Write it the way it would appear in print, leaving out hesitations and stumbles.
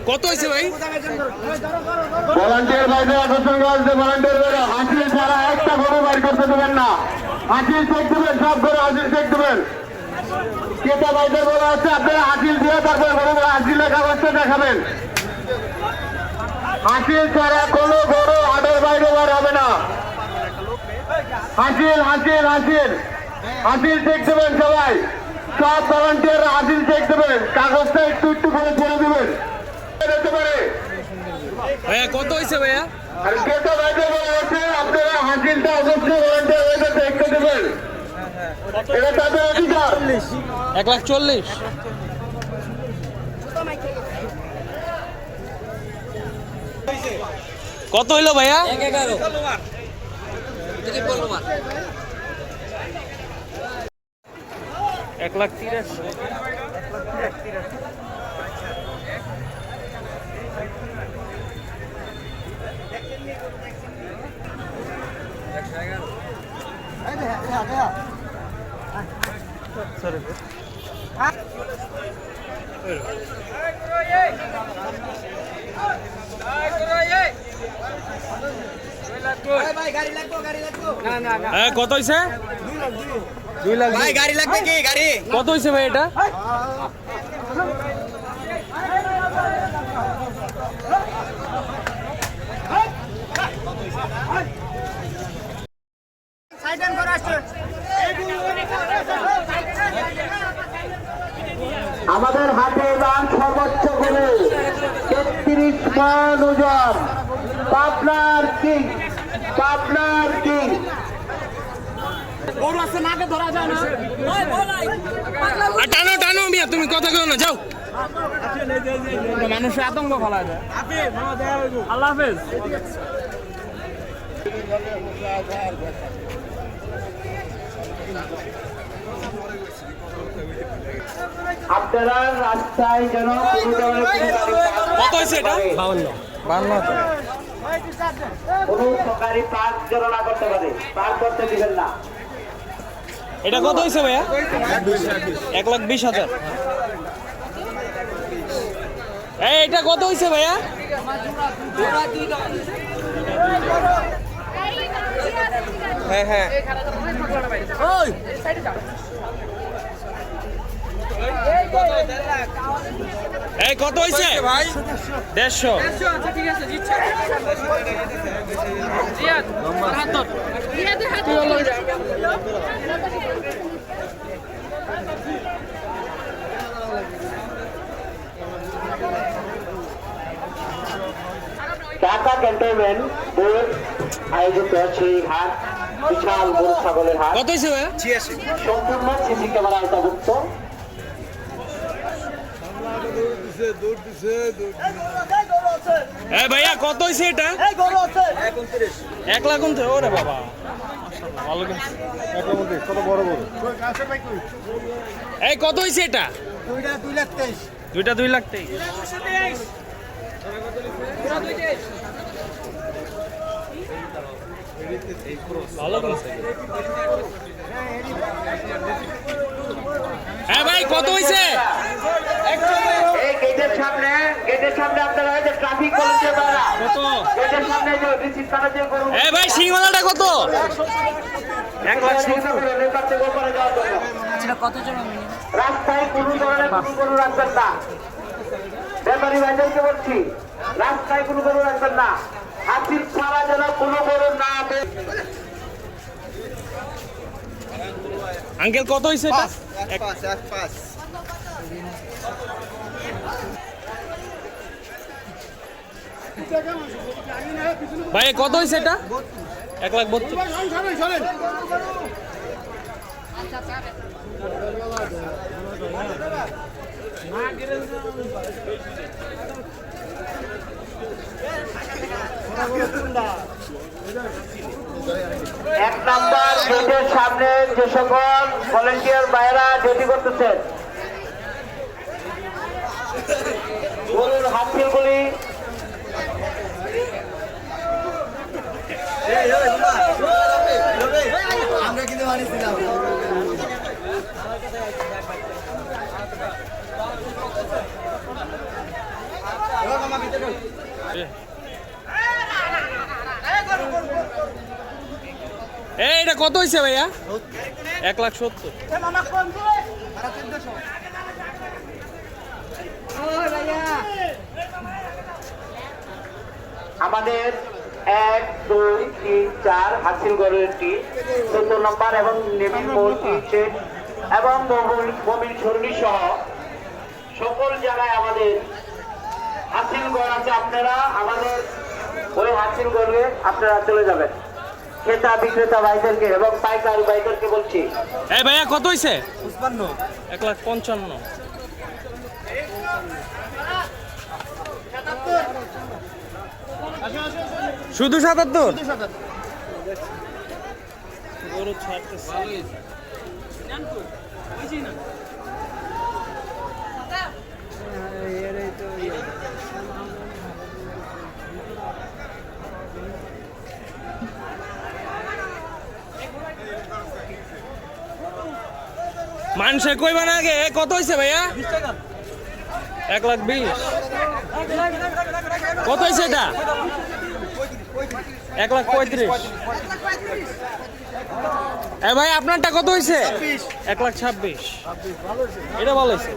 কত হয়েছে ভাই? ভলান্টিয়ার ভাইদের আকর্ষণ করা হচ্ছে। ভলান্টিয়ার ভাইরা হাসিল ছাড়া একটা গরু বাইর করতে দেবেন না। হাসিল চেক দেবেন, সব করে হাসিল চেক দেবেন। ক্রেতা ভাইদের বলা হচ্ছে আপনারা হাসিল দিয়ে তারপরে গরু হাসিলের খাবারটা দেখাবেন। হাসিল ছাড়া কোনো গরু হাটের বাইরে বার হবে না। হাসিল হাসিল হাসিল হাসিল চেক দেবেন সবাই। সব ভলান্টিয়াররা হাসিল চেক দেবেন, কাগজটা একটু একটু করে ছেড়ে দেবেন। ভাইয়া কত হয়েছে ভাইয়া? আর ক্রেতা ভাইদের বলা হচ্ছে আপনারা হাসিলটা অবশ্যই ভলান্টিয়ার ভাইদের দেখতে দেবেন। এটা তাদের অধিকার। 1,40,000। কত হইলো ভাইয়া? 1,11,000। 1,83,000। কত হয়েছে? 2 লাখ। ভাই গাড়ি লাগবে কি? গাড়ি কত হয়েছে ভাই এটা? আমাদের হাটে দাম সর্বোচ্চ গরু 33 মণ ওজন। পাবনার কিং, পাবনার কিং। টানো টানো মিয়া, তুমি কথা কেউ না, যাও। মানুষের আতঙ্ক ফেলা যায়। আল্লাহ হাফেজ। আপনারা রাস্তায় যেন কত হয়েছে এটা? 52। কোনো সরকারি পার্ক যেন না করতে পারে, পার্ক করতে দিবেন না। এটা কত হয়েছে ভাইয়া? 1,20,000। এটা কত হয়েছে ভাইয়া? হ্যাঁ হ্যাঁ। এই কত হয়েছে ভাই? 150। ঠিক আছে, জিতছে। জিয়াদ 72। জিয়াদের হাতে ঢাকা ক্যান্টনমেন্ট বোর্ড আয়োজিত সেই হাট বিশাল গরু ছাগলের হাট। কত হয়েছে ভাইয়া? 86। সম্পূর্ণ সিসি ক্যামেরা আওতাভুক্ত। ভাইয়া কত হয়েছে এটা? 1,29,000। ওরে বাবা, ভালো কিনছে। 1,29,000 কত বড় বড়। এই কত হয়েছে এটা? 2,23,000। দুইটা 2,23,000। ভালো কিনছে। হ্যাঁ ভাই কত হয়েছে? এই গেটের সামনে আপনারা এই যে ট্রাফিক পুলিশের দ্বারা কত? গেটের সামনে যে রিসিভ করা যে গরু। ভাই সিংহলাটা কত? 1,60,000 লেবার থেকে উপরে যাওয়ার জন্য। রাস্তায় কোনো ধরনের কোনো গরু রাখবেন না। ব্যাপারী ভাইদেরকে বলছি, রাস্তায় কোনো গরু রাখবেন না। হাতির ছাড়া যেন কোনো গরু না আসে। আঙ্কেল কত হয়েছে এটা? 1,5,1,5,1,5। ভাই কত হয়েছে এটা? 1,32,000। এক নাম্বার গেটের সামনে যে সকল ভলেন্টিয়ার ভাইরা ডিউটি করতেছেন, গরুর হাতগুলি আমরা কিন্তু মানিছিলাম এটা কত হয়েছে ভাইয়া? 1,70,000। আমাদের 1, 2, 3, 4 হাসিল গড়ের টি 14 নম্বর এবং নেভিল মোড় সেট এবং মোবিল সরণি সহ সকল জায়গায় আমাদের হাসিল গড় আছে। আপনারা আমাদের ওই হাসিল গড়ে আপনারা চলে যাবেন। ক্রেতা বিক্রেতা ভাইদেরকে এবং পাইকারি ভাইদেরকে বলছি, এই ভাইয়া কত হয়েছে? 55 1,55,000। শুধু 77? গরু ছাড়তেছে। মানুষে কইবা না আগে কত হয়েছে ভাইয়া? 1,20,000। কত হয়েছে এটা? 1,35,000। এ ভাই আপনারটা কত হয়েছে? 1,26,000। এটা ভালো হয়েছে।